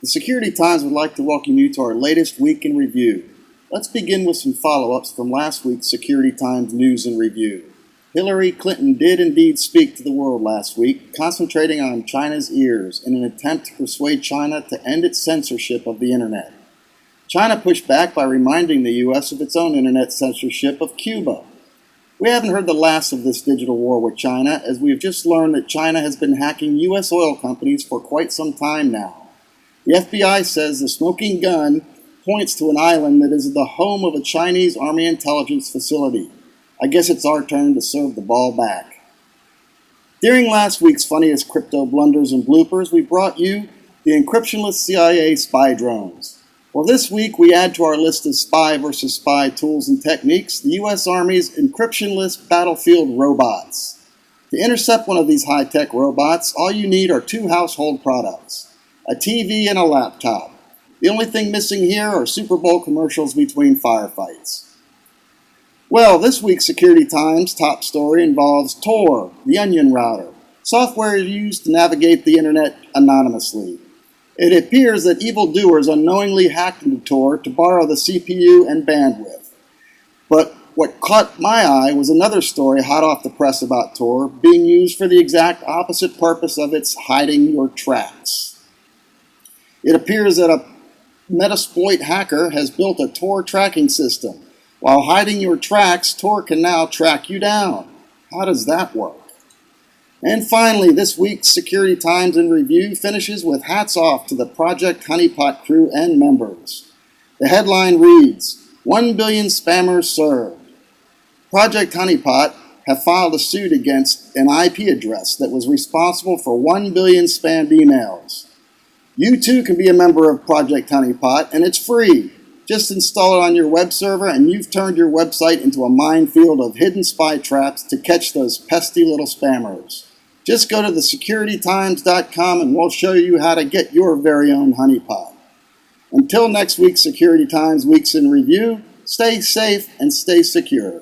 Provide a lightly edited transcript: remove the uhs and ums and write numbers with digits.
The Security Times would like to welcome you to our latest Week in Review. Let's begin with some follow-ups from last week's Security Times News and Review. Hillary Clinton did indeed speak to the world last week, concentrating on China's ears in an attempt to persuade China to end its censorship of the Internet. China pushed back by reminding the U.S. of its own Internet censorship of Cuba. We haven't heard the last of this digital war with China, as we have just learned that China has been hacking U.S. oil companies for quite some time now. The FBI says the smoking gun points to an island that is the home of a Chinese Army intelligence facility. I guess it's our turn to serve the ball back. During last week's funniest crypto blunders and bloopers, we brought you the encryptionless CIA spy drones. Well, this week we add to our list of spy versus spy tools and techniques the U.S. Army's encryptionless battlefield robots. To intercept one of these high-tech robots, all you need are two household products, a TV and a laptop. The only thing missing here are Super Bowl commercials between firefights. Well, this week's Security Times top story involves Tor, the onion router, software used to navigate the internet anonymously. It appears that evildoers unknowingly hacked into Tor to borrow the CPU and bandwidth. But what caught my eye was another story hot off the press about Tor being used for the exact opposite purpose of its hiding your tracks. It appears that a Metasploit hacker has built a Tor tracking system. While hiding your tracks, Tor can now track you down. How does that work? And finally, this week's Security Times in Review finishes with hats off to the Project Honeypot crew and members. The headline reads, 1 billion spammers served. Project Honeypot have filed a suit against an IP address that was responsible for 1 billion spammed emails. You too can be a member of Project Honeypot, and it's free. Just install it on your web server and you've turned your website into a minefield of hidden spy traps to catch those pesky little spammers. Just go to thesecuritytimes.com and we'll show you how to get your very own honeypot. Until next week's Security Times Weeks in Review, stay safe and stay secure.